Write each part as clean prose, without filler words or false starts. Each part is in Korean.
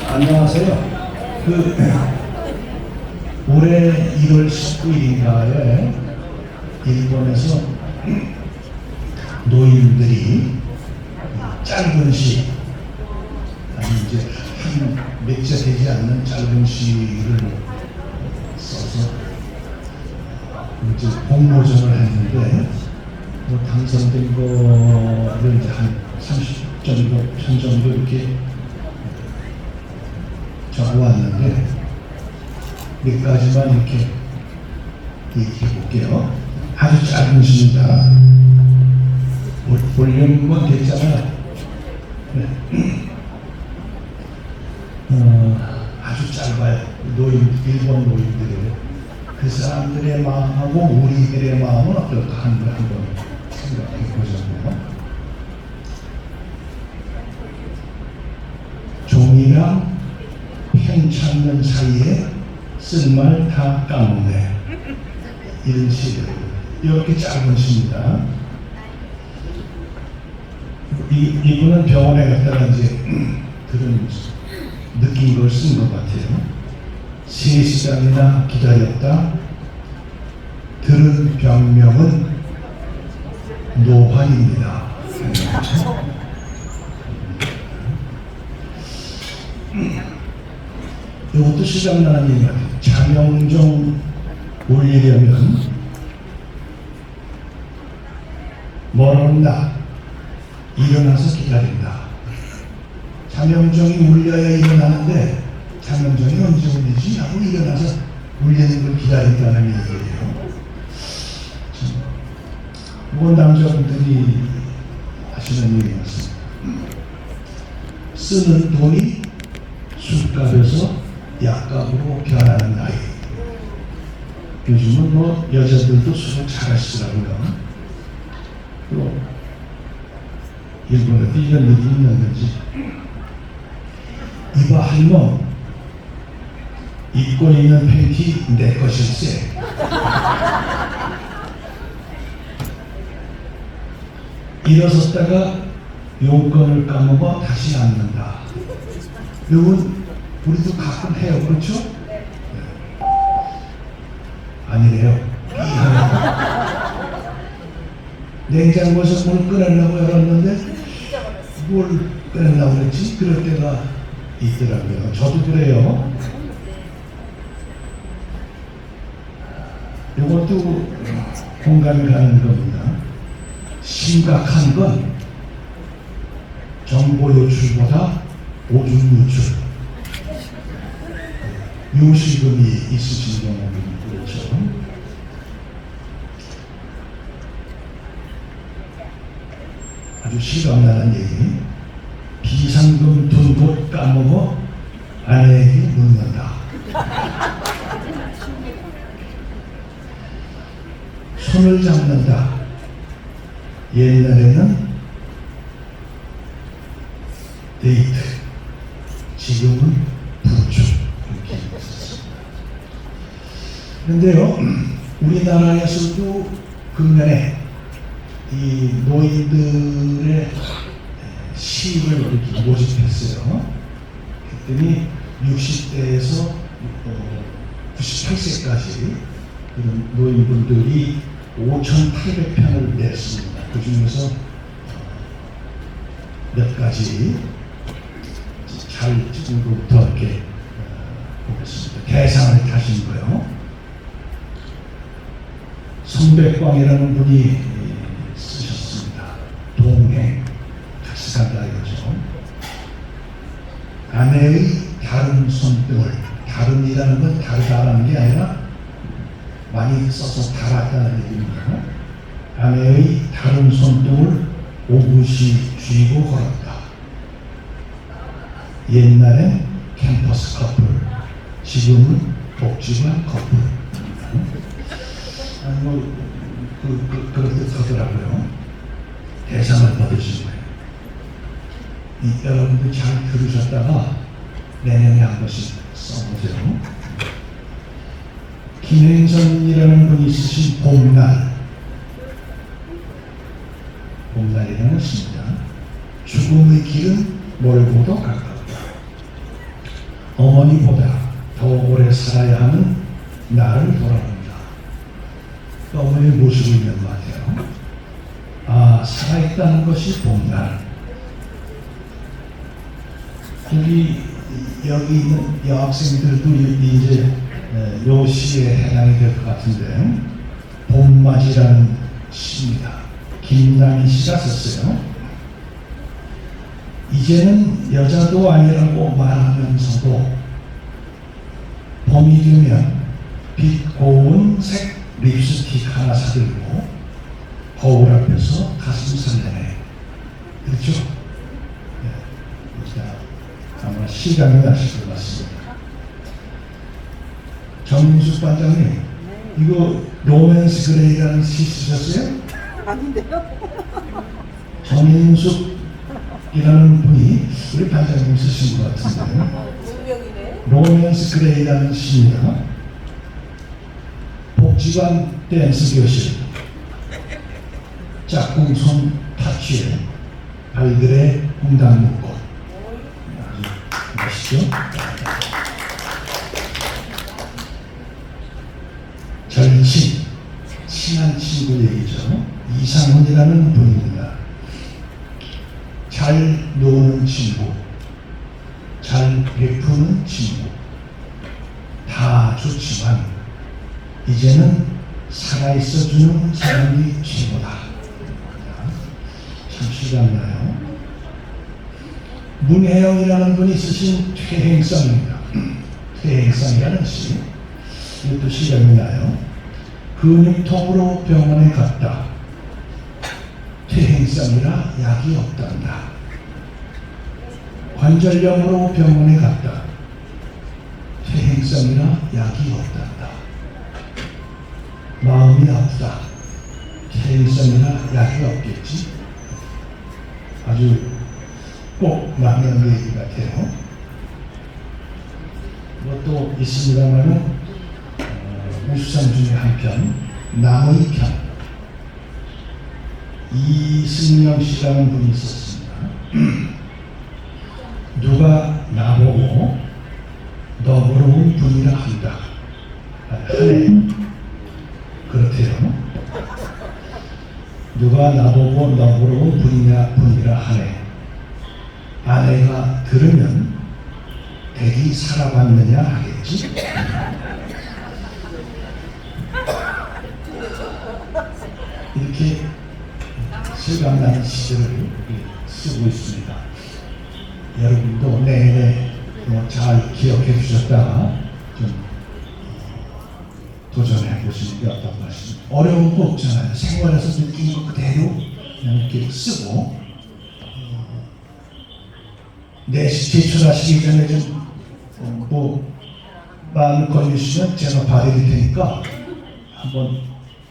안녕하세요. 올해 1월 19일인가에 일본에서 노인들이 짧은 시, 아니 이제 한 몇 자 되지 않는 짧은 시를 써서 이제 공모전을 했는데 당선된 거를 이제 한 30 정도, 편 정도 이렇게 적어왔는데 몇 가지만 이렇게 얘기해 볼게요. 아주 짧은 시입니다. 볼륨은 됐잖아요. 네. 아주 짧아요. 일본 노인들의 그 사람들의 마음하고 우리들의 마음은 어떨까 하는 걸 한번 생각해 보자고요. 종이랑 펜 찾는 사이에 쓴 말 다 까먹네. 이런 시들. 이렇게 짧은 시입니다. 이분은 병원에 갔다가 이제 그런 느낀 걸 쓴 것 같아요. 3시간이나 기다렸다. 들은 병명은 노환입니다. 이것도 시작나는 얘기 같아요. 장영종 올리려면 멀었나 일어나서 기다린다. 장영종이 울려야 일어나는데 장영종이 언제 울리지? 하고 일어나서 울리는 걸 기다린다는 얘기예요. 이건 남자분들이 하시는 얘기였습니다. 쓰는 돈이 술값에서 약값으로 변하는 나이. 요즘은 뭐 여자들도 술을 잘 하시더라고요. 또 일본에도 이런 일이 있는 거지. 이봐 할멈, 입고 있는 팬티 내 것일세. 일어섰다가 용건을 까먹어 다시 앉는다. 이건 우리도 가끔 해요. 그렇죠? 네. 아니래요. 냉장고에서 뭘 꺼내려고 열었는데 뭘 꺼내려고 그랬지? 그럴 때가 있더라고요. 저도 그래요. 이것도 공감이 가는 겁니다. 심각한 건 정보 유출보다 오줌 유출. 요실금이 있으신 경우는 그렇죠. 아주 실감나는 얘기. 비상금 둔 곳 까먹어 아내에게 묻는다. 손을 잡는다. 옛날에는 데이트, 지금은 부축. 이렇게 있었습니다. 그런데요, 우리나라에서도 근면에 이 노인들의 시를 이렇게 모집했어요. 그랬더니 60대에서 98세까지 그런 노인분들이 5,800편을 냈습니다. 그 중에서 몇 가지 잘 찍은 것부터 이렇게 보겠습니다. 대상을 타신 거요. 손백광이라는 분이 쓰셨습니다. 동행, 같이 간다 이거죠. 아내의 다른 손등을, 다른이라는 건 다르다라는 게 아니라 많이 써서 달았다는 얘기입니다. 아내의 다른 손등을 오붓이 쥐고 걸었다. 옛날엔 캠퍼스 커플, 지금은 복지관 커플. 그렇게 하더라고요. 대상을 받으신 거예요. 여러분들 잘 들으셨다가 내년에 한 번씩 써보세요. 김행선이라는 분이 쓰신 봄날. 봄날이라는 시입니다. 죽음의 길은 멀고도 가깝다. 어머니보다 더 오래 살아야 하는 나를 돌아본다. 어머니의 모습이 있는 것 같아요. 아, 살아있다는 것이 봄날. 여기 있는 여학생들도 이제 요 시에 해당이 될 것 같은데, 봄맞이라는 시입니다. 김남희 씨가 썼어요. 이제는 여자도 아니라고 말하면서도 봄이 되면 빛 고운 색 립스틱 하나 사들고 거울 앞에서 가슴 설레네. 그렇죠? 네. 아마 시간이 나실 것 같습니다. 정민숙 반장님, 이거 로맨스 그레이라는 시 쓰셨어요? 아닌데요? 정민숙이라는 분이 우리 반장님 쓰신 것 같은데요. 운명이네. 로맨스 그레이라는 시입니다. 복지관 댄스 교실, 짝꿍 손 타치에 발들에 홍당 묶고. 아시죠? 절친, 친한 친구 얘기죠. 이상훈이라는 분입니다. 잘 노는 친구, 잘 베푸는 친구, 다 좋지만 이제는 살아있어주는 사람이 최고다. 참 실감나요. 문혜영이라는 분이 쓰신 퇴행성입니다. 퇴행성이라는 시, 이것도 실감이 나요. 근육통으로 병원에 갔다. 퇴행성이라 약이 없단다. 관절염으로 병원에 갔다. 퇴행성이라 약이 없단다. 마음이 아프다. 퇴행성이라 약이 없겠지. 아주 꼭 맞는 얘기 같아요. 그것도 있습니다만은 우수상 중에 한 편, 남의 편. 이승영 씨라는 분이 있었습니다. 누가 나보고 너그러운 분이라 한다. 하네. 그렇대요. 누가 나보고 너그러운 분이라 하네. 아내가 들으면 대기 살아봤느냐 하겠지. 이렇게 실감나는 시절을 쓰고 있습니다. 여러분도 내내 잘 기억해 주셨다가 좀 도전해 보시는 게 어떤가 싶습니다. 어려운 거 없잖아요. 생활에서 느낀 거 그대로 그냥 이렇게 쓰고 내시 제출하시기 전에 좀 마음을 걸리시면 제가 봐드릴 테니까 한번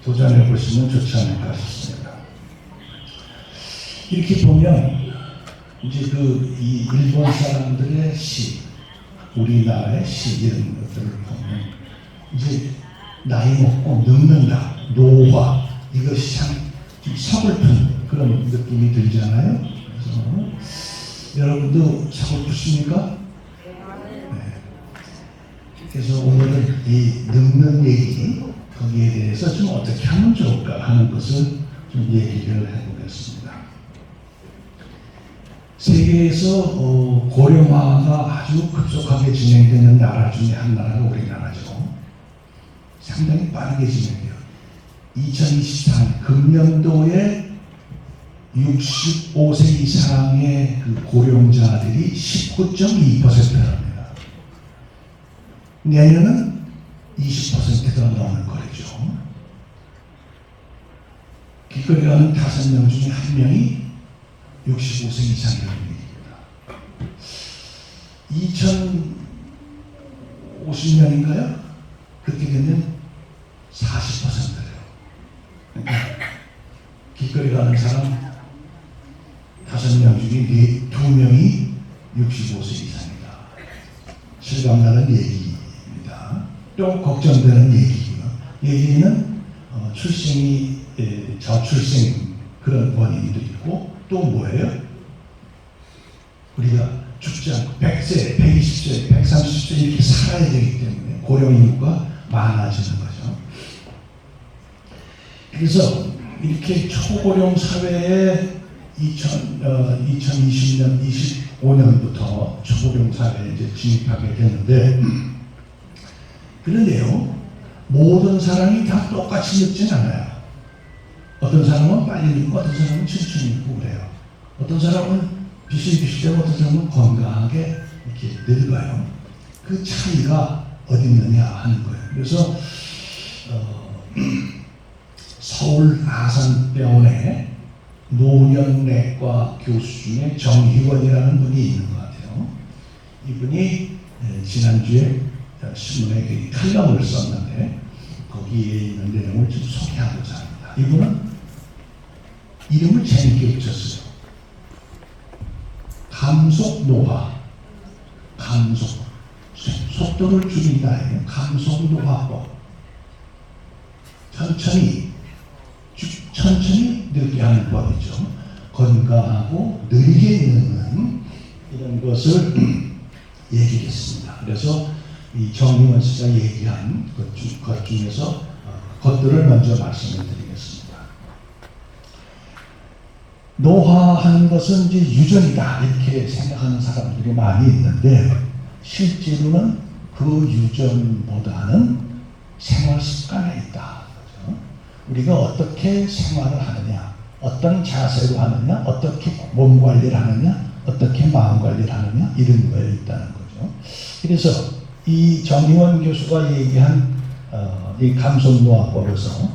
도전해 보시면 좋지 않을까 싶습니다. 이렇게 보면 이제 이 일본 사람들의 시, 우리나라의 시 이런 것들을 보면 이제 나이 먹고 늙는다, 노화, 이것이 참 서글픈 그런 느낌이 들잖아요. 그래서 여러분도 서글프십니까? 네. 그래서 오늘은 이 늙는 얘기, 거기에 대해서 좀 어떻게 하면 좋을까 하는 것을 좀 얘기를 해보겠습니다. 세계에서 고령화가 아주 급속하게 진행되는 나라 중에 한 나라가 우리나라죠. 상당히 빠르게 진행돼요. 2023 금년도에 65세 이상의 그 고령자들이 19.2%랍니다. 내년은 20%가 넘을 거죠. 길거리 가는 5명 중에 1명이 65세 이상이라는 얘기입니다. 2050년인가요? 그렇게 되면 40%예요. 그러니까 길거리 가는 사람 5명 중에 2명이 65세 이상이다. 실감나는 얘기입니다. 또 걱정되는 얘기고요. 얘기는 출생이 저출생 그런 원인도 있고 또 뭐예요? 우리가 죽지 않고 100세, 120세, 130세 80세 이렇게 살아야 되기 때문에 고령 인구가 많아지는 거죠. 그래서 이렇게 초고령 사회에 2020년, 25년부터 초고령 사회에 이제 진입하게 되는데, 그런데요, 모든 사람이 다 똑같이 늙진 않아요. 어떤 사람은 빨리 늙고, 어떤 사람은 천천히 늙고 그래요. 어떤 사람은 비실비실하고, 어떤 사람은 건강하게 이렇게 늙어요. 그 차이가 어디 있느냐 하는 거예요. 그래서 서울 아산병원에 노년내과 교수 중에 정희원이라는 분이 있는 것 같아요. 이분이 지난주에 신문에 칼럼을 썼는데 거기에 있는 내용을 좀 소개하고자 합니다. 이분은 이름을 재밌게 붙였어요. 감속노화, 감속, 속도를 줄인다. 감속노화법. 천천히 늙게 하는 법이죠. 건강하고 느리게 늙는 이런 것을 얘기했습니다. 그래서 이 정의원 씨가 얘기한 것 중에서 것들을 먼저 말씀을 드리겠습니다. 노화하는 것은 이제 유전이다 이렇게 생각하는 사람들이 많이 있는데 실제로는 그 유전보다는 생활 습관에 있다. 우리가 어떻게 생활을 하느냐, 어떤 자세로 하느냐, 어떻게 몸 관리를 하느냐, 어떻게 마음 관리를 하느냐 이런 거에 있다는 거죠. 그래서 이 정희원 교수가 얘기한 이 감속노화법에서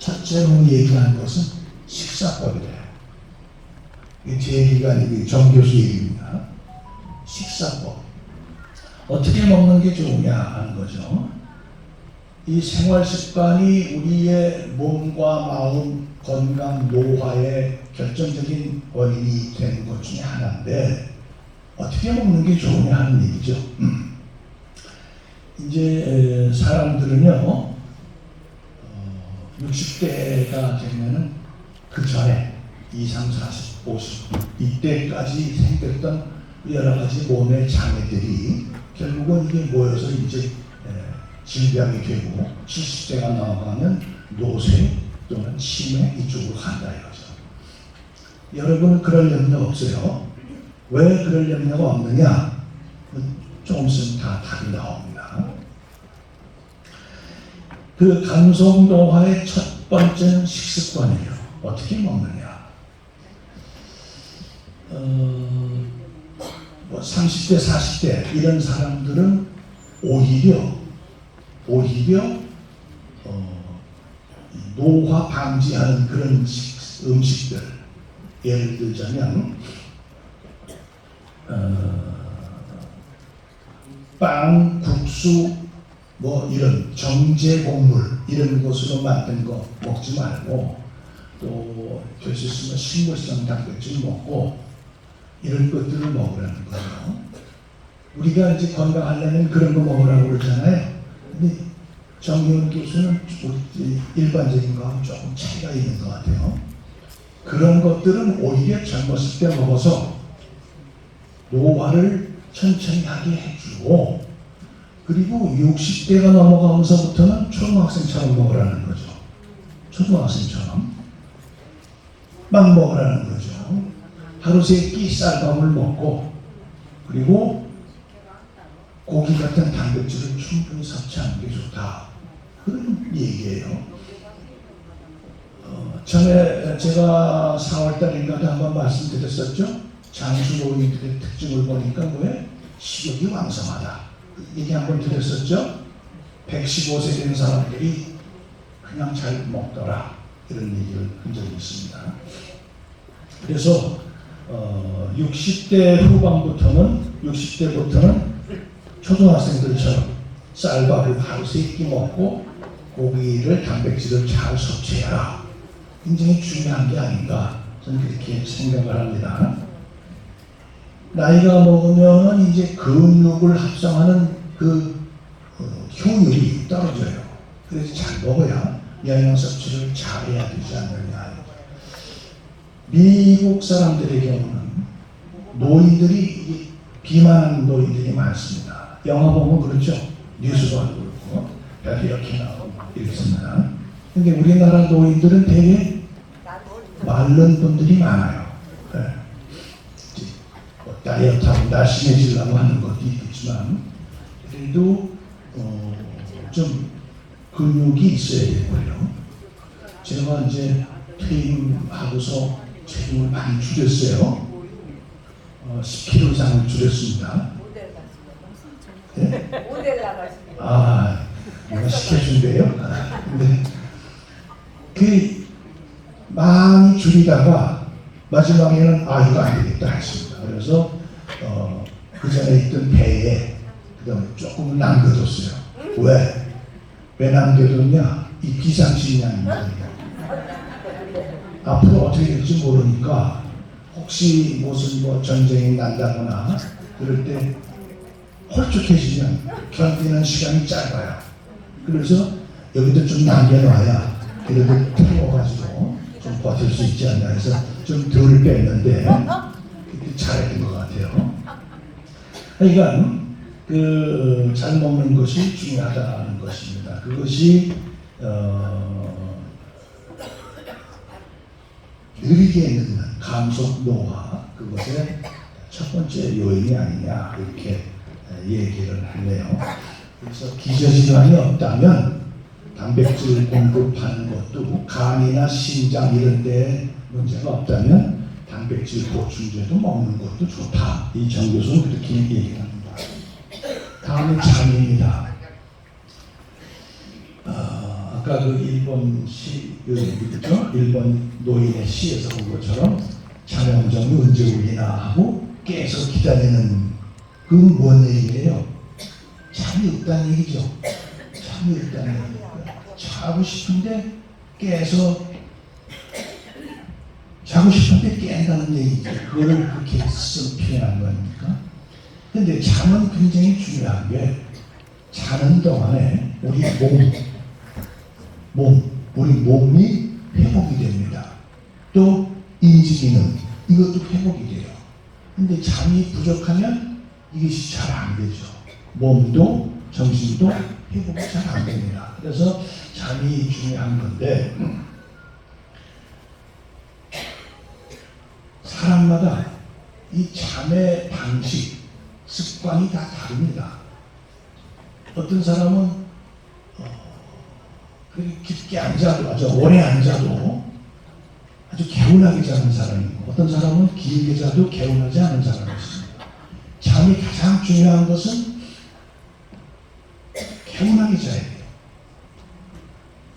첫째로 얘기한 것은 식사법이래요. 제 얘기가 아니고 정 교수 얘기입니다. 식사법. 어떻게 먹는 게 좋으냐 하는 거죠. 이 생활 습관이 우리의 몸과 마음, 건강, 노화의 결정적인 원인이 되는 것 중에 하나인데 어떻게 먹는 게 좋으냐 하는 얘기죠. 이제 사람들은요 60대가 되면은 그 전에 20, 30, 50 이때까지 생겼던 여러 가지 몸의 장애들이 결국은 이게 모여서 이제 질병이 되고 70대가 넘어가면 노쇠 또는 치매 이쪽으로 간다 이거죠. 여러분은 그럴 염려 없어요. 왜 그럴 염려가 없느냐? 조금 있으면 다 답이 나옵니다. 그 감속노화의 첫 번째는 식습관이에요. 어떻게 먹느냐? 30대, 40대 이런 사람들은 오히려 노화 방지하는 그런 음식들 예를 들자면 빵, 국수 뭐 이런 정제 곡물 이런 것으로 만든 거 먹지 말고 또 될 수 있으면 식물성 단백질 먹고 이런 것들을 먹으라는 거예요. 우리가 이제 건강하려면 그런 거 먹으라고 그러잖아요. 근데 정희원 교수는 일반적인 거하고 조금 차이가 있는 것 같아요. 그런 것들은 오히려 젊었을 때 먹어서 노화를 천천히 하게 해주고 그리고 60대가 넘어가면서부터는 초등학생처럼 먹으라는 거죠. 초등학생처럼 막 먹으라는 거죠. 하루 세 끼 쌀밥을 먹고 그리고 고기 같은 단백질을 충분히 섭취하는 게 좋다. 그런 얘기예요. 전에 제가 4월달인가도 한번 말씀드렸었죠. 장수노인들의 특징을 보니까 뭐에 식욕이 왕성하다. 얘기 한번 드렸었죠. 115세 된 사람들이 그냥 잘 먹더라. 이런 얘기를 한 적이 있습니다. 그래서 60대 후반부터는 초등학생들처럼 쌀밥을 하루 세 끼 먹고 고기를 단백질을 잘 섭취해라. 굉장히 중요한 게 아닌가 저는 그렇게 생각을 합니다. 나이가 먹으면 이제 근육을 합성하는 그 효율이 떨어져요. 그래서 잘 먹어야 영양 섭취를 잘해야 되지 않느냐. 미국 사람들의 경우는 노인들이 비만한 노인들이 많습니다. 영화 보면 그렇죠. 뉴스도 안 그렇고 별이 이렇게 나오고 이렇습니다. 근데 우리나라 노인들은 되게 마른 분들이 많아요. 네. 뭐 다이어트하고 날씬해지려고 하는 것도 있지만 그래도 좀 근육이 있어야 되고요. 제가 이제 퇴임하고서 체중을 많이 줄였어요. 10kg 이상을 줄였습니다. 네? 모델 나가시는 아, 내가 시켜준대요. 근데 그 많이 줄이다가 마지막에는 이거 안 되겠다 했습니다. 그래서 그 전에 있던 배에 그다음에 조금 남겨뒀어요. 왜 남겨뒀냐? 이 비상식량입니다. 앞으로 어떻게 될지 모르니까 혹시 무슨 뭐 전쟁이 난다거나 그럴 때 홀쭉해지면 견디는 시간이 짧아요. 그래서 여기도 좀 남겨놔야 그래도 태워가지고 좀 버틸 수 있지 않나 해서 좀 덜 뺐는데 그때 잘했던 것 같아요. 그러니까 잘 먹는 것이 중요하다는 것입니다. 그것이 느리게 늦는 감속 노화 그것의 첫 번째 요인이 아니냐 이렇게 얘기를 하네요. 그래서 기저질환이 없다면 단백질 공급하는 것도 간이나 심장 이런 데 문제가 없다면 단백질 보충제도 먹는 것도 좋다. 이 정 교수는 그렇게 얘기합니다. 다음은 잠입니다. 아까 그 일본 시였죠? 일본 노인의 시에서 본 것처럼 잠영정이 언제 오리나 하고 깨서 기다리는 그건 뭔 얘기예요? 잠이 없다는 얘기죠. 잠이 없다는 얘기예요. 자고 싶은데 깨서 자고 싶은데 깬다는 얘기죠. 그거를 그렇게 표현한 거니까. 근데 잠은 굉장히 중요한 게 자는 동안에 우리 몸이 회복이 됩니다. 또 인지기능 이것도 회복이 돼요. 근데 잠이 부족하면 이것이 잘 안 되죠. 몸도 정신도 회복이 잘 안 됩니다. 그래서 잠이 중요한 건데 사람마다 이 잠의 방식, 습관이 다 다릅니다. 어떤 사람은 깊게 앉아도 아주 오래 앉아도 아주 개운하게 자는 사람이 있고 어떤 사람은 길게 자도 개운하지 않은 사람이 있습니다. 잠이 가장 중요한 것은 개운하게 자야 돼요.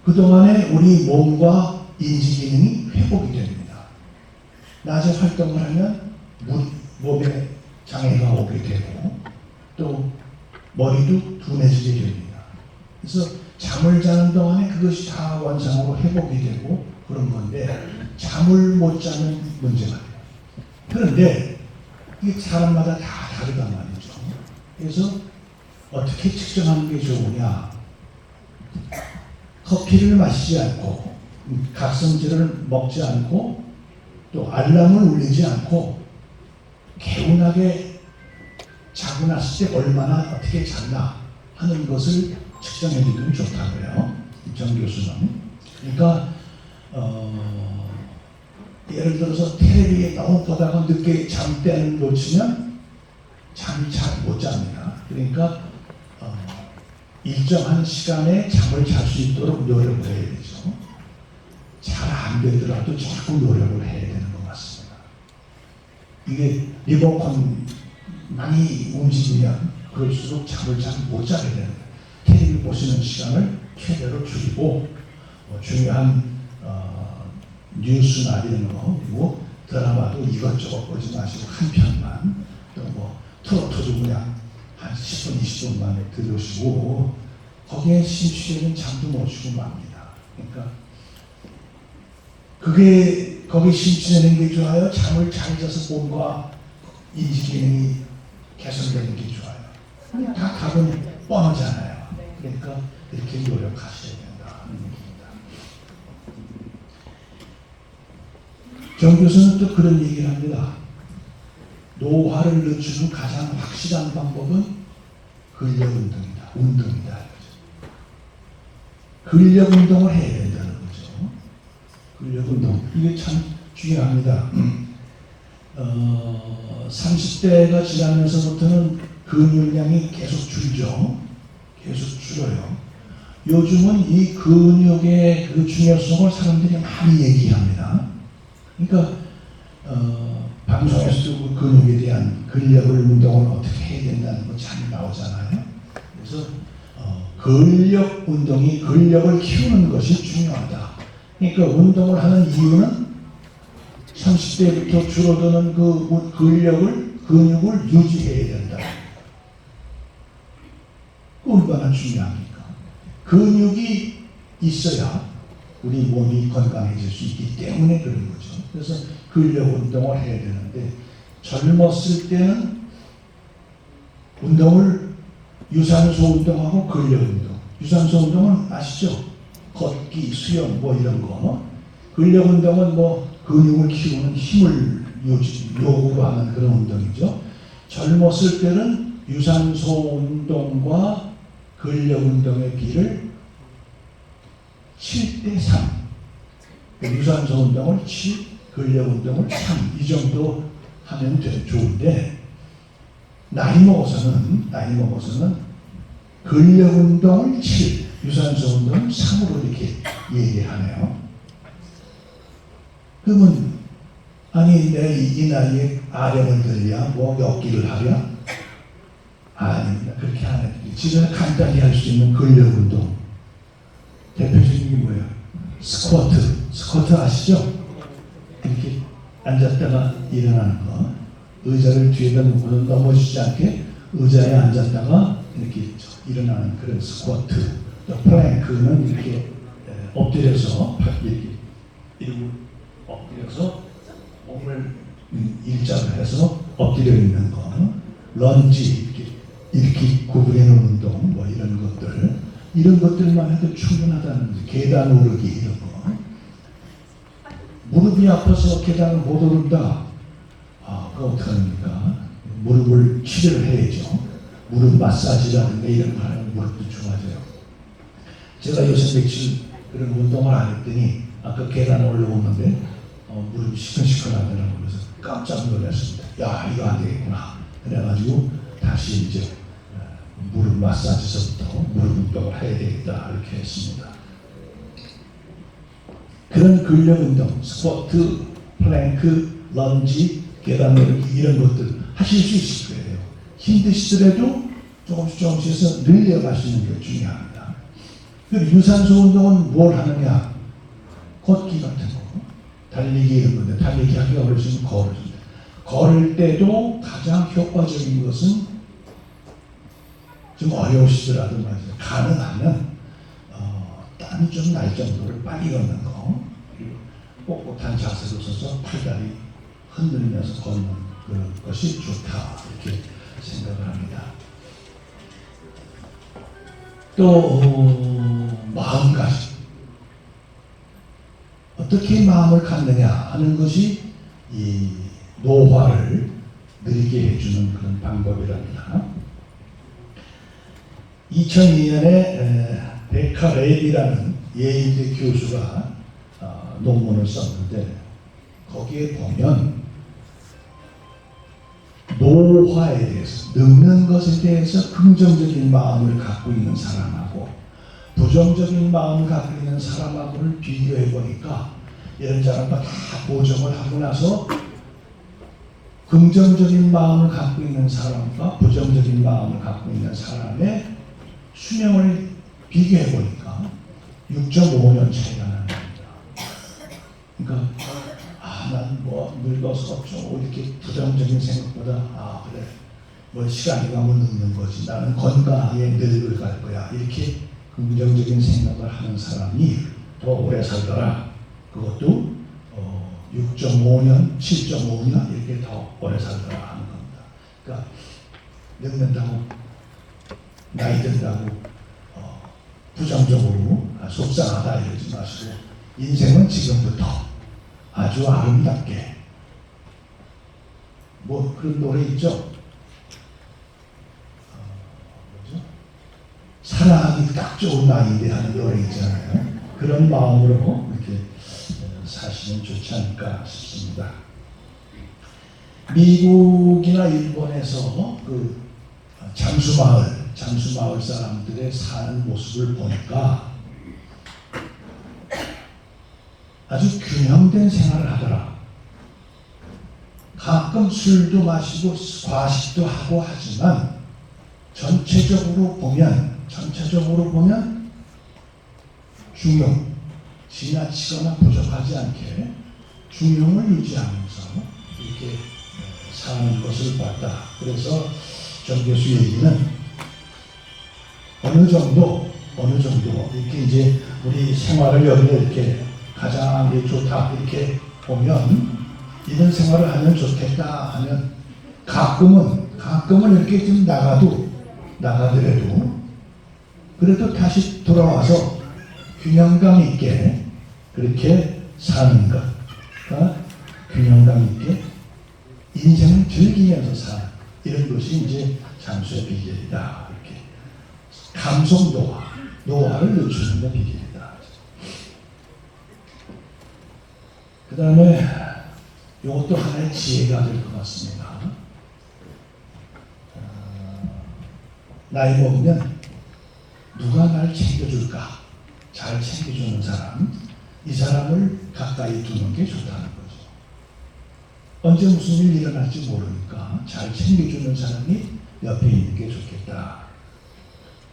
그동안에 우리 몸과 인지기능이 회복이 됩니다. 낮에 활동을 하면 몸에 장애가 오게 되고 또 머리도 둔해지게 됩니다. 그래서 잠을 자는 동안에 그것이 다 원상으로 회복이 되고 그런 건데 잠을 못 자는 문제가 돼요. 그런데 이게 사람마다 다 다르단 말이죠. 그래서 어떻게 측정하는 게 좋으냐? 커피를 마시지 않고 각성제를 먹지 않고 또 알람을 울리지 않고 개운하게 자고 났을 때 얼마나 어떻게 잤나 하는 것을 측정해 주면 좋다고요. 정 교수는. 그러니까 예를 들어서 텔레비에 너무 보다가 늦게 잠때를 놓치면 잠이 잘 못 잡니다. 그러니까 일정한 시간에 잠을 잘 수 있도록 노력을 해야 되죠. 잘 안 되더라도 자꾸 노력을 해야 되는 것 같습니다. 이게 리모컨 많이 움직이면 그럴수록 잠을 잘 못 자게 되는 거예요. 텔레비 보시는 시간을 최대로 줄이고 중요한 뉴스나 이런 거 그리고 드라마도 이것저것 보지 마시고 한 편만 또 뭐 트로트도 그냥 한 10분 20분만 들으시고 거기에 심취되는 잠도 못 쉬고 맙니다. 그러니까 그게 거기 심취되는 게 좋아요? 잠을 잘 자서 몸과 인지기능이 개선되는 게 좋아요. 다 답은 뻔하잖아요. 그러니까 이렇게 노력하셔야 된다는 얘기입니다. 정 교수는 또 그런 얘기를 합니다. 노화를 늦추는 가장 확실한 방법은 근력 운동이다. 운동이다. 근력 운동을 해야 된다는 거죠. 근력 운동. 이게 참 중요합니다. 30대가 지나면서부터는 근육량이 계속 줄죠. 계속 줄어요. 요즘은 이 근육의 그 중요성을 사람들이 많이 얘기합니다. 그러니까 방송에서도 그 근육에 대한 근력을 운동을 어떻게 해야 된다는 거 잘 나오잖아요. 그래서 근력 운동이 근력을 키우는 것이 중요하다. 그러니까 운동을 하는 이유는 30대부터 줄어드는 그 근육을 유지해야 된다. 그 얼마나 중요합니까? 근육이 있어야 우리 몸이 건강해질 수 있기 때문에 그런 거죠. 그래서 근력 운동을 해야 되는데 젊었을 때는 운동을 유산소 운동하고 근력 운동. 유산소 운동은 아시죠? 걷기, 수영 뭐 이런 거. 근력 운동은 뭐 근육을 키우는 힘을 요구하는 그런 운동이죠. 젊었을 때는 유산소 운동과 근력 운동의 비를 7대3. 유산소 운동을 7, 근력 운동을 3. 이 정도 하면 좋은데, 나이 먹어서는 근력 운동을 7, 유산소 운동을 3으로 이렇게 얘기하네요. 그러면, 아니, 내 이 나이에 아령을 들랴, 뭐 엮기를 하랴? 아닙니다. 그렇게 안 해요. 집에서 간단히 할 수 있는 근력 운동. 대표적인 게 뭐예요? 스쿼트 아시죠? 이렇게 앉았다가 일어나는 거. 의자를 뒤에다 놓고 넘어지지 않게 의자에 앉았다가 이렇게 일어나는 그런 스쿼트. 또 플랭크는 이렇게 엎드려서 이렇게 엎드려서 몸을 일자로 해서 엎드려 있는 거. 런지 이렇게 구부리는 운동 뭐 이런 것들만 해도 충분하다는 거지. 계단 오르기 이런 거. 무릎이 아파서 계단을 못 오른다. 그거 어떡합니까? 무릎을 치료를 해야죠. 무릎 마사지라든가 이런 거 하면 무릎도 좋아져요. 제가 요새 며칠 그런 운동을 안 했더니 아까 계단 올라오는데 무릎이 시큰시큰하더라고요. 그래서 깜짝 놀랐습니다. 야, 이거 안 되겠구나. 그래가지고 다시 이제 무릎 마사지서부터 무릎 운동을 해야 되겠다 이렇게 했습니다. 그런 근력 운동, 스쿼트, 플랭크, 런지, 계단 오르기 이런 것들 하실 수 있을 거예요. 힘드시더라도 조금씩 해서 늘려가시는 게 중요합니다. 그리고 유산소 운동은 뭘 하느냐? 걷기 같은 거, 달리기 이런 건데 달리기 하기가 어려우시면 걸어줍니다. 걸을 때도 가장 효과적인 것은 좀 어려우시더라도 말이죠. 가능하면 땀이 좀 날 정도로 빨리 걷는 거, 그리고 꼿꼿한 자세로 서서 팔다리 흔들면서 걷는 것이 좋다 이렇게 생각을 합니다. 또 마음가짐, 어떻게 마음을 갖느냐 하는 것이 이 노화를 느리게 해주는 그런 방법이랍니다. 2002년에 베카레일이라는 예일대 교수가 논문을 썼는데 거기에 보면 노화에 대해서, 늙는 것에 대해서 긍정적인 마음을 갖고 있는 사람하고 부정적인 마음을 갖고 있는 사람하고를 비교해 보니까 이런 사람과 다 보정을 하고 나서 긍정적인 마음을 갖고 있는 사람과 부정적인 마음을 갖고 있는 사람의 수명을 비교해 보니까 6.5년 차이가 나는 겁니다. 그러니까 난 뭐 늙어서 좀 이렇게 부정적인 생각보다 그래 뭐 시간이 가면 늙는 거지, 나는 건강하게 늙을 갈 거야, 이렇게 긍정적인 생각을 하는 사람이 더 오래 살더라. 그것도 6.5년, 7.5년 이렇게 더 오래 살더라 하는 겁니다. 그러니까 늙는다고, 나이 든다고 부정적으로 속상하다 이러지 마시고 인생은 지금부터 아주 아름답게, 뭐 그런 노래 있죠? 뭐죠? 사랑하기 딱 좋은 나이인데 하는 노래 있잖아요. 그런 마음으로 이렇게 사시면 좋지 않을까 싶습니다. 미국이나 일본에서 그 장수마을 사람들의 사는 모습을 보니까 아주 균형된 생활을 하더라. 가끔 술도 마시고 과식도 하고 하지만 전체적으로 보면 균형, 지나치거나 부족하지 않게 균형을 유지하면서 이렇게 사는 것을 봤다. 그래서 정 교수 얘기는 어느 정도 이렇게 이제 우리 생활을 여기에 이렇게 가장 좋다 이렇게 보면 이런 생활을 하면 좋겠다 하면 가끔은 이렇게 좀 나가더라도 그래도 다시 돌아와서 균형감 있게 그렇게 사는 것, 균형감 있게 인생을 즐기면서 사는 이런 것이 이제 장수의 비결이다. 이렇게 감성 노화를 늦추는 데 비결이다. 그 다음에 이것도 하나의 지혜가 될 것 같습니다. 나이 먹으면 누가 날 챙겨줄까? 잘 챙겨주는 사람, 이 사람을 가까이 두는 게 좋다는 거죠. 언제 무슨 일이 일어날지 모르니까 잘 챙겨주는 사람이 옆에 있는 게 좋겠다.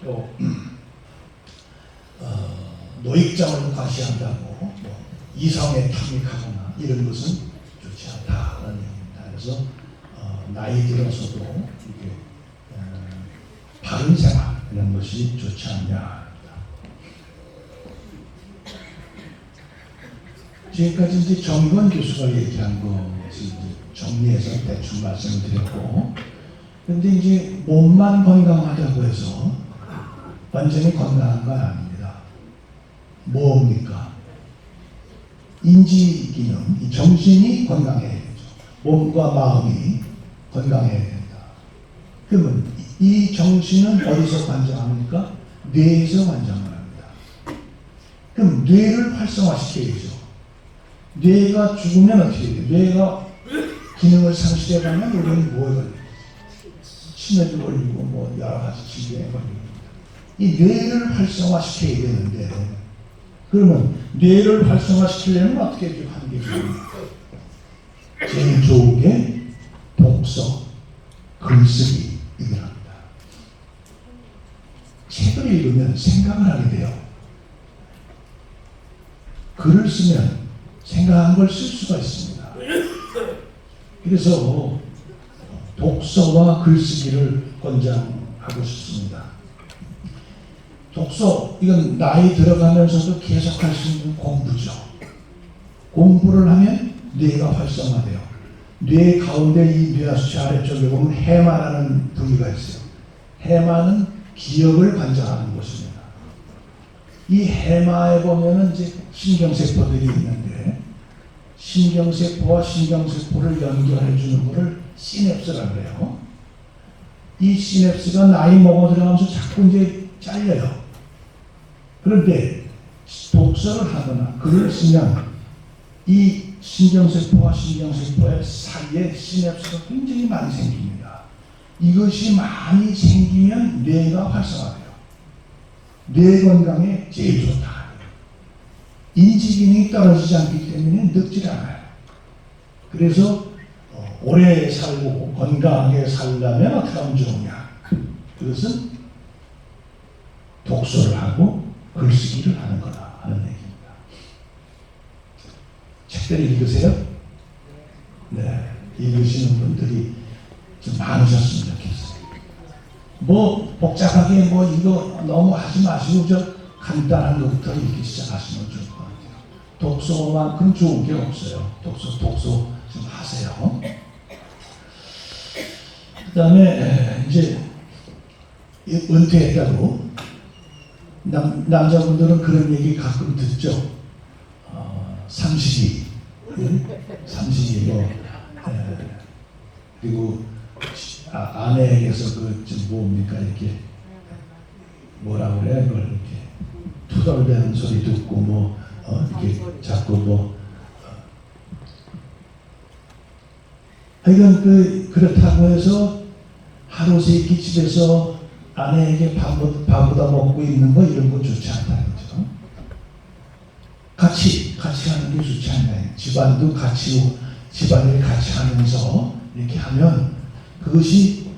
또 노익장을 과시한다고 이성에 탐닉하거나 이런 것은 좋지 않다는 얘기입니다. 그래서 나이 들어서도 이게 바른 생활 이런 것이 좋지 않냐. 지금까지 이제 정건 교수가 얘기한 것을 정리해서 대충 말씀을 드렸고, 근데 이제 몸만 건강하다고 해서 완전히 건강한 건 아닙니다. 뭡니까? 인지 기능, 이 정신이 건강해야 되죠. 몸과 마음이 건강해야 된다. 그러면 이 정신은 어디서 관장합니까? 뇌에서 관장을 합니다. 그럼 뇌를 활성화시켜야죠. 뇌가 죽으면 어떻게 돼요? 뇌가 기능을 상실해가면 우리는 뭐에 걸려요? 치매도 걸리고 뭐 여러 가지 질병에 걸립니다. 이 뇌를 활성화시켜야 되는데 그러면 뇌를 활성화시키려면 어떻게 하는 게 좋습니까? 제일 좋은 게 독서, 글쓰기 이거랍니다. 책을 읽으면 생각을 하게 돼요. 글을 쓰면 생각한 걸 쓸 수가 있습니다. 그래서 독서와 글쓰기를 권장하고 싶습니다. 독서, 이건 나이 들어가면서도 계속 할 수 있는 공부죠. 공부를 하면 뇌가 활성화돼요. 뇌 가운데 이 뇌하수체 아래쪽에 보면 해마라는 부위가 있어요. 해마는 기억을 관장하는 곳입니다. 이 해마에 보면은 이제 신경세포들이 있는데 신경세포와 신경세포를 연결해주는 것을 시냅스라고 해요. 이 시냅스가 나이 먹어 들어가면서 자꾸 이제 잘려요. 그런데 독서를 하거나 글을 쓰면 이 신경세포와 신경세포의 사이에 시냅스가 굉장히 많이 생깁니다. 이것이 많이 생기면 뇌가 활성화돼요. 뇌 건강에 제일 좋다. 인지 기능이 떨어지지 않기 때문에 늙질 않아요. 그래서 오래 살고 건강하게 살려면 어떻게 하면 좋으냐? 그것은 독서를 하고 글쓰기를 하는 거다 하는 얘기입니다. 책들을 읽으세요? 네, 읽으시는 분들이 좀 많으셨으면 좋겠어요. 뭐 복잡하게 뭐 이거 너무 하지 마시고 저 간단한 것부터 읽기 시작하시면 좋을 것 같아요. 독서만큼 좋은 게 없어요. 독서 좀 하세요. 그 다음에 이제 은퇴했다고 남자분들은 그런 얘기 가끔 듣죠. 삼식이 뭐 그리고 아내에게서 그 뭡니까 이렇게 뭐라 뭐라고 그래, 그걸 이렇게 투덜대는 소리 듣고 이렇게 자꾸 하여간 그렇다고 해서 하루 세끼 집에서 아내에게 밥보다 먹고 있는 거 이런 거 좋지 않다는 거죠. 같이 하는 게 좋지 않나요? 집안도 집안일 같이 하면서 이렇게 하면 그것이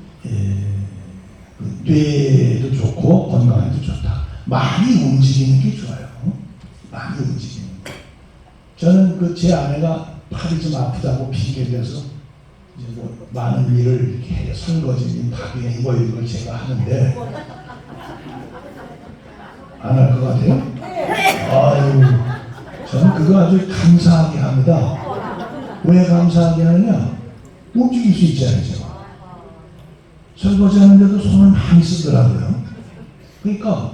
뇌에도 좋고 건강에도 좋다. 많이 움직이는 게 좋아요. 많이 움직이는 거. 저는 제 아내가 팔이 좀 아프다고 핑계대서 이제 많은 일을 이렇게 해요. 설거지, 밥이 이런 걸 제가 하는데 안 할 것 같아요? 아유, 저는 그거 아주 감사하게 합니다. 왜 감사하게 하느냐? 움직일 수 있잖아요, 제가. 설거지 하는데도 손을 많이 쓰더라고요. 그러니까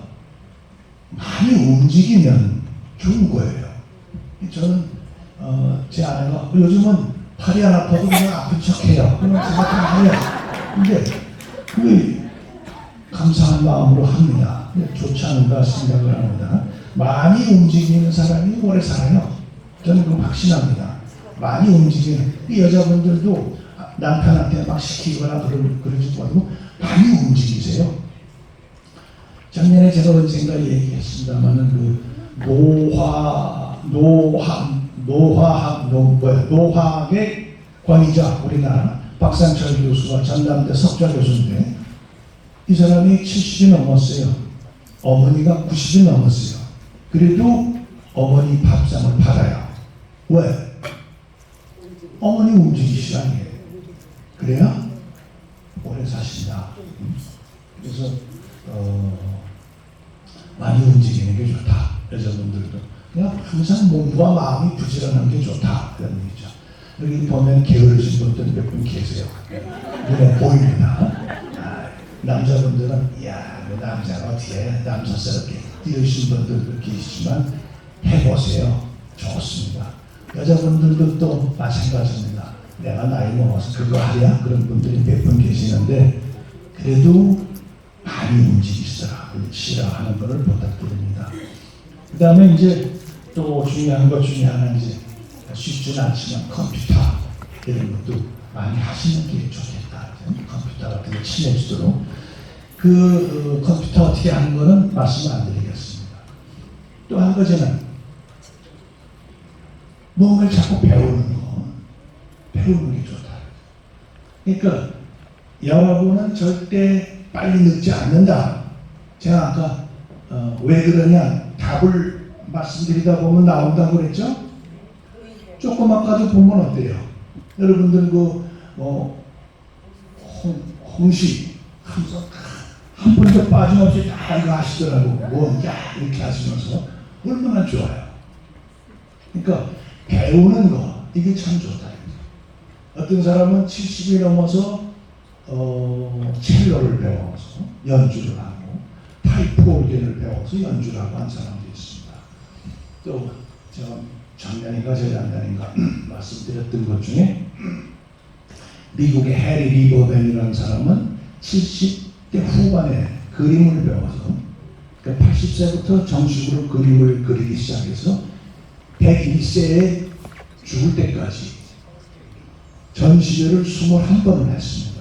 많이 움직이면 좋은 거예요. 저는 제 아내가 요즘은 팔이 안 아파도 그냥 아픈 척해요. 그냥 제가 다 해요. 근데 그게 감사한 마음으로 합니다. 좋지 않은가 생각을 합니다. 많이 움직이는 사람이 오래 살아요. 저는 그거 확신합니다. 많이 움직이는 여자분들도 남편한테 막 시키거나 그러지도 말고 많이 움직이세요. 작년에 제가 언젠가 얘기했습니다만은 노화학의 권위자 우리나라 박상철 교수가 전남대 석좌 교수인데 이 사람이 70이 넘었어요. 어머니가 90이 넘었어요. 그래도 어머니 밥상을 받아요. 왜? 어머니 움직이시라니에요. 그래야 오래 사신다. 그래서 많이 움직이는 게 좋다. 여자분들도 그냥 항상 몸과 마음이 부지런한 게 좋다. 그런 얘기죠. 여기 보면 게으르신 분들 몇 분 계세요. 눈에 보입니다. 남자분들은 이야, 남자가 어떻게 남사스럽게 이러신 분들도 계시지만 해보세요. 좋습니다. 여자분들도 또 마찬가지입니다. 내가 나이 먹어서 그거 하랴? 그런 분들이 몇 분 계시는데 그래도 많이 움직이시더라. 싫어하는 것을 부탁드립니다. 그 다음에 이제 또 중요한 것 중에 하나 이제 쉽지는 않지만 컴퓨터 이런 것도 많이 하시는 게 좋겠다. 컴퓨터 같은 거 친해지도록 컴퓨터 어떻게 하는 거는 말씀 안 드리겠습니다. 또 한 가지는 뭔가를 자꾸 배우는 게 좋다. 그러니까 여러분은 절대 빨리 늙지 않는다. 제가 아까 왜 그러냐 답을 말씀드리다 보면 나온다고 그랬죠? 조금 아까도 보면 어때요? 여러분들 홍시 하면서 한 번도 빠짐없이 다 이거 하시더라고. 이렇게 하시면서 얼마나 좋아요. 그러니까 배우는 거 이게 참 좋다. 어떤 사람은 70이 넘어서 첼로를 배워서 연주를 하고 파이프 오르겐을 배워서 연주를 하고 한 사람도 있습니다. 또 제가 작년인가 재작년인가 말씀드렸던 것 중에 미국의 해리 리버벤이라는 사람은 70대 후반에 그림을 배워서 80세부터 정식으로 그림을 그리기 시작해서 101세에 죽을 때까지 전시회를 21번을 했습니다.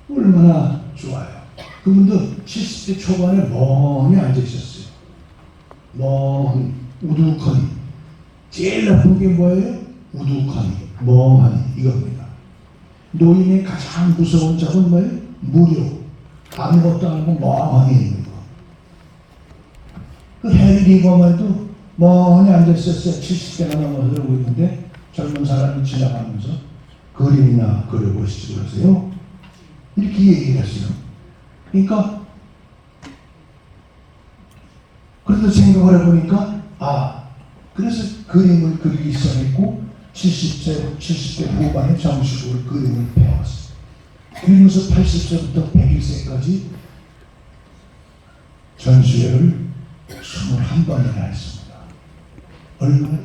얼마나 좋아요. 그분도 70대 초반에 멍하니 앉아 있었어요. 멍하니, 우두커니. 제일 나쁜 게 뭐예요? 우두커니, 멍하니 이겁니다. 노인의 가장 무서운 적은 뭐예요? 무료. 아무것도 안 하고 멍하니 있는 거. 그 해리 리버만도 멍하니 앉아 있었어요. 70대가 넘어서 그러고 있는데 젊은 사람이 지나가면서 그림이나 그려보시지 그러세요. 이렇게 얘기를 했어요. 그러니까 그래도 생각을 해보니까 그래서 그림을 그리기 시작했고 70대 후반에 정식으로 그림을 배웠어요. 그러면서 80세부터 101세까지 전시회를 21번이나 했습니다. 얼마나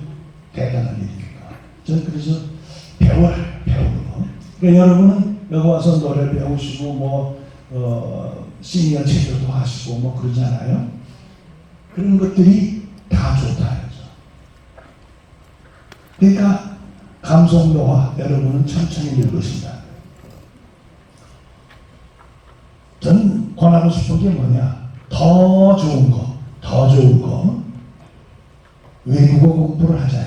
대단한 일입니까? 저는 그래서 배우는 거. 그러니까 여러분은 여기 와서 노래 배우시고 시니어 체조도 하시고 뭐 그러잖아요. 그런 것들이 다 좋다 해서. 그러니까 감성노화 여러분은 천천히 늙으신다. 저는 권하고 싶은 게 뭐냐? 더 좋은 거, 더 좋은 거 외국어 공부를 하자.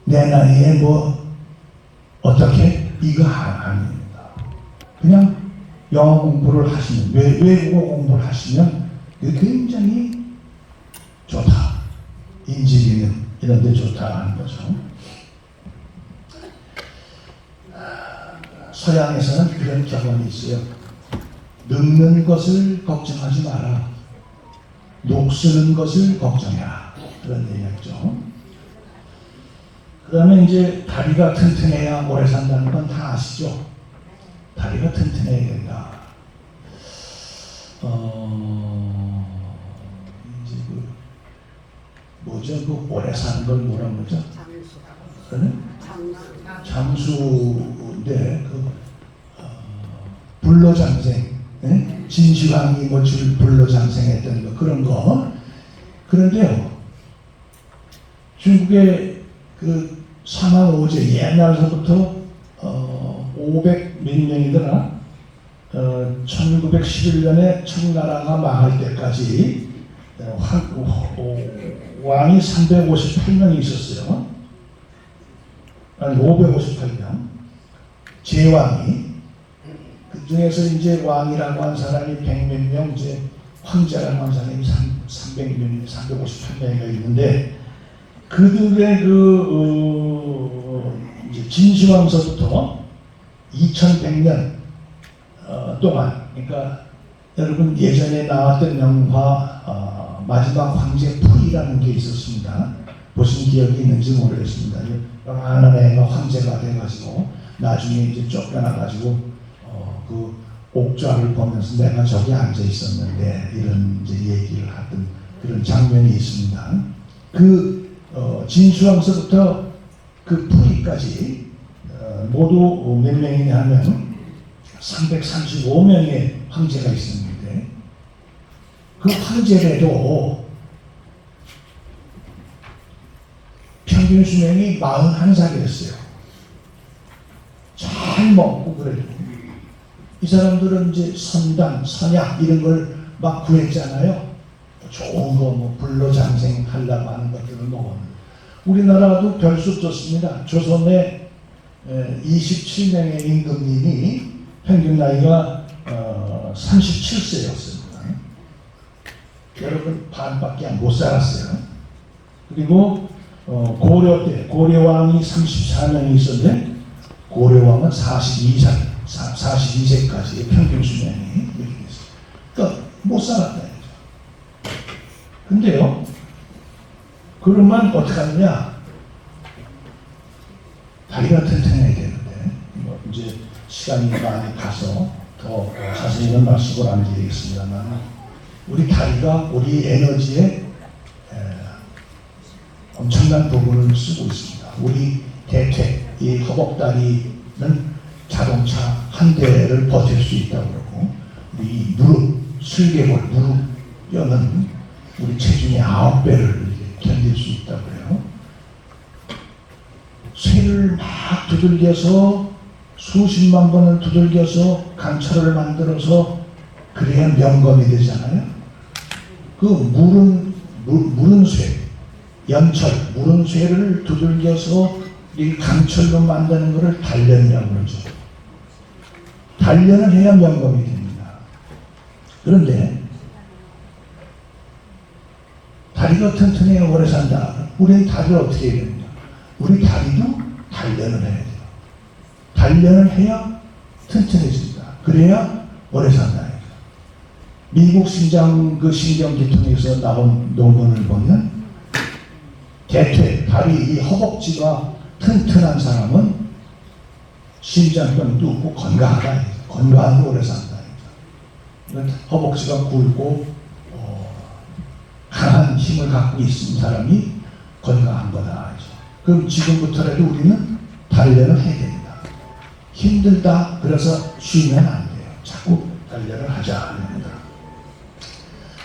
내 나이에 뭐 어떻게? 이거 아닙니다. 그냥 영어 공부를 하시면, 외국어 공부를 하시면 굉장히 좋다. 인지기능 이런 데 좋다 하는 거죠. 서양에서는 그런 격언이 있어요. 늙는 것을 걱정하지 마라. 녹쓰는 것을 걱정해라. 그런 얘기였죠. 그 다음에 이제 다리가 튼튼해야 오래 산다는 건 다 아시죠? 다리가 튼튼해야 된다. 이제 뭐죠? 그 오래 사는 걸 뭐라 그러죠? 장수인데 불로장생, 진시황이 뭐 불로장생했던 거 그런 거. 그런데요, 중국의 그 사망오제 옛날서부터 500 몇 년이더라. 1911년에 청나라가 망할 때까지 왕이 358명이 있었어요. 아니 558명. 제왕이. 그 중에서 이제 왕이라고 한 사람이 100몇 명, 이제 황제라고 한 사람이 300명, 358명이 있는데 그들의 이제 진시황서부터 2100년 동안, 그러니까 여러분 예전에 나왔던 영화 마지막 황제 풀이라는 게 있었습니다. 보신 기억이 있는지 모르겠습니다. 영화는 애가 황제가 돼가지고 나중에 이제 쫓겨나가지고 그 옥좌를 보면서 내가 저기 앉아 있었는데 이런 이제 얘기를 하던 그런 장면이 있습니다. 진시황서부터 그 풀이까지 모두 몇 명이냐 하면 335명의 황제가 있었는데 그 황제래도 평균 수명이 41살이었어요. 잘 먹고 그래도 이 사람들은 이제 선당, 선약 이런 걸 막 구했잖아요. 좋은 거 뭐 불로장생 하려고 하는 것들을 먹었는데 우리나라도 별 수 없었습니다. 조선의 27명의 임금님이 평균 나이가 37세였습니다. 여러분 반밖에 못 살았어요. 그리고 고려 때 고려왕이 34명이 있었는데 고려왕은 42세까지 평균 수명이 이렇게 됐어요. 그러니까 못 살았다. 근데요, 그러면 어떻게 하느냐? 다리가 튼튼해야 되는데, 이제 시간이 많이 가서 더 자세히는 말씀을 안 드리겠습니다만, 우리 다리가 우리 에너지에 엄청난 부분을 쓰고 있습니다. 우리 대퇴, 이 허벅다리는 자동차 한 대를 버틸 수 있다고 그러고, 우리 무릎, 슬개골, 무릎 뼈는 우리 체중의 9배를 견딜 수 있다고 해요. 쇠를 막 두들겨서 수십만 번을 두들겨서 강철을 만들어서 그래야 명검이 되잖아요. 그 무른 쇠, 연철, 무른 쇠를 두들겨서 이 강철로 만드는 것을 단련이라고 그러죠. 단련을 해야 명검이 됩니다. 그런데 다리가 튼튼해야 오래 산다. 우리는 다리를 어떻게 해야 됩니까? 우리 다리도 단련을 해야 돼요. 단련을 해야 튼튼해집니다. 그래야 오래 산다. 미국 신경계통에서 나온 논문을 보면 대퇴, 다리, 이 허벅지가 튼튼한 사람은 심장병도 없고 건강하다. 건강하고 오래 산다. 허벅지가 굵고 강한 힘을 갖고 있는 사람이 건강한 거다. 그럼 지금부터라도 우리는 단련을 해야 됩니다. 힘들다 그래서 쉬면 안 돼요. 관련을 하자 합니다.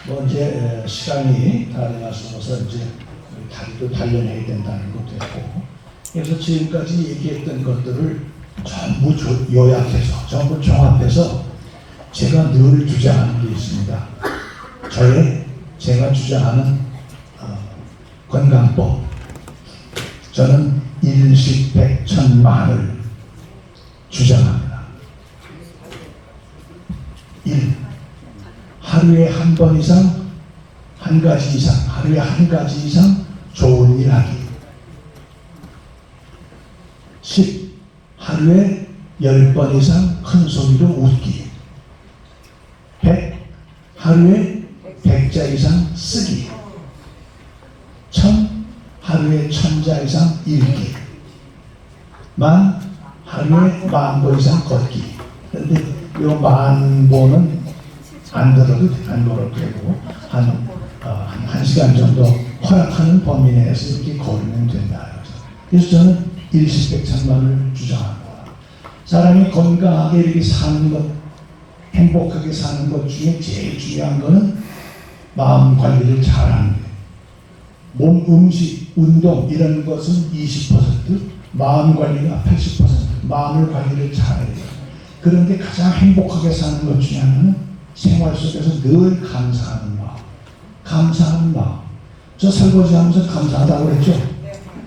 뭐 이제 시간이 다 지나서 이제 다리도 단련해야 된다는 것도 있고, 그래서 지금까지 얘기했던 것들을 전부 요약해서 전부 종합해서 제가 늘 주장하는 게 있습니다. 제가 주장하는 건강법. 저는 일식 백천만을 주장합니다. 1. 하루에 한 번 이상, 한 가지 이상, 하루에 한 가지 이상 좋은 일 하기. 10. 하루에 10번 이상 큰 소리로 웃기. 100. 하루에 100자 이상 쓰기. 1000. 하루에 1000자 이상 읽기. 10,000. 하루에 10,000보 이상 걷기. 그런데 이 10,000보는 안 걸어도 되고 한 시간 정도 허락하는 범위 내에서 이렇게 걸으면 된다. 그래서 저는 일식백천만을 주장합니다. 사람이 건강하게 이렇게 사는 것, 행복하게 사는 것 중에 제일 중요한 것은 마음 관리를 잘하는 거예요. 몸, 음식, 운동 이런 것은 20%, 마음 관리가 80%, 마음을 관리를 잘해야 돼요. 그런데 가장 행복하게 사는 것 중에 하나는 생활 속에서 늘 감사하는 마음. 감사하는 마음. 저 설거지 하면서 감사하다고 그랬죠?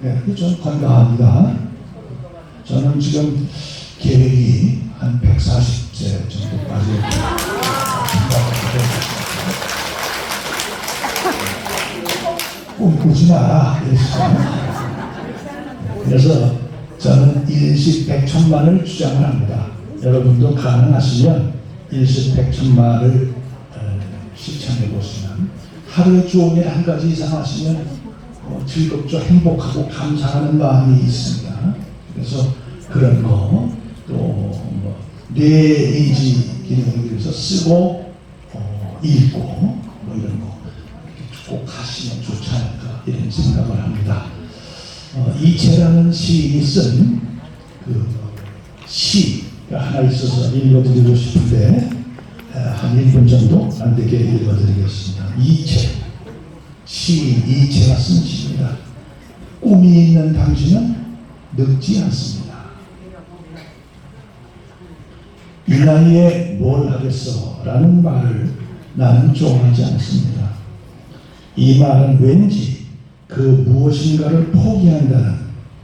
네, 저는 건강합니다. 저는 지금 계획이 한 140세 정도까지 꿈꾸지 마라. 그래서 저는 일식 백천만을 주장을 합니다. 여러분도 가능하시면 일식 백천만을 실천해 보시면 하루에 좋은 일 한 가지 이상 하시면 즐겁죠. 행복하고 감사하는 마음이 있습니다. 그래서 그런 거, 또 뇌인지 기능을 위해서 쓰고 읽고 뭐 이런 거 꼭 하시면 좋지 않을까 이런 생각을 합니다. 이채라는 시인이 쓴 그 시가 하나 있어서 읽어드리고 싶은데 한 1분 정도 안 되게 읽어드리겠습니다. 시인 이채가 쓴 시입니다. 꿈이 있는 당신은 늙지 않습니다. 이 나이에 뭘 하겠어? 라는 말을 나는 좋아하지 않습니다. 이 말은 왠지 그 무엇인가를 포기한다는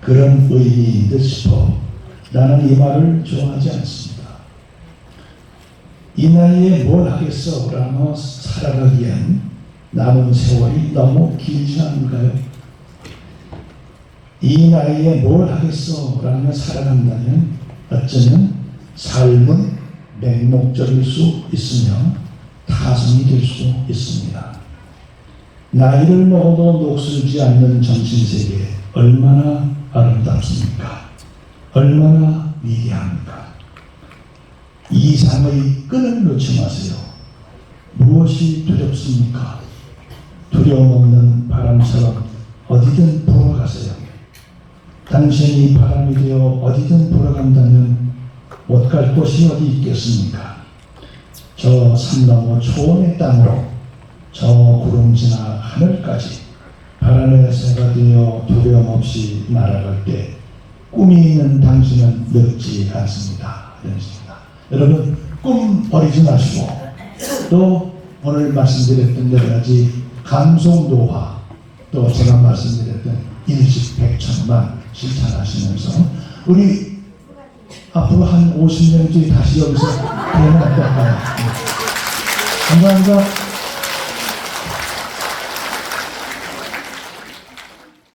그런 의미인 듯 싶어 나는 이 말을 좋아하지 않습니다. 이 나이에 뭘 하겠어? 라며 살아가기엔 남은 세월이 너무 길지 않은가요? 이 나이에 뭘 하겠어? 라며 살아간다면 어쩌면 삶은 맹목적일 수 있으며 타성이 될 수 있습니다. 나이를 먹어도 녹슬지 않는 정신세계 얼마나 아름답습니까? 얼마나 위대합니까? 이상의 끈을 놓지 마세요. 무엇이 두렵습니까? 두려움 없는 바람처럼 어디든 불어가세요. 당신이 바람이 되어 어디든 불어간다면 못 갈 곳이 어디 있겠습니까? 저 산 너머 초원의 땅으로 저 구름 지나 하늘까지 바람의 새가 되어 두려움 없이 날아갈 때 꿈이 있는 당신은 늙지 않습니다. 이런 식입니다. 여러분 꿈 버리지 마시고 또 오늘 말씀드렸던 여러 가지 감성 노화 또 제가 말씀드렸던 일식백천만 실천하시면서 우리 앞으로 한 50년 뒤에 다시 여기서 대면 어떨까요? 감사합니다.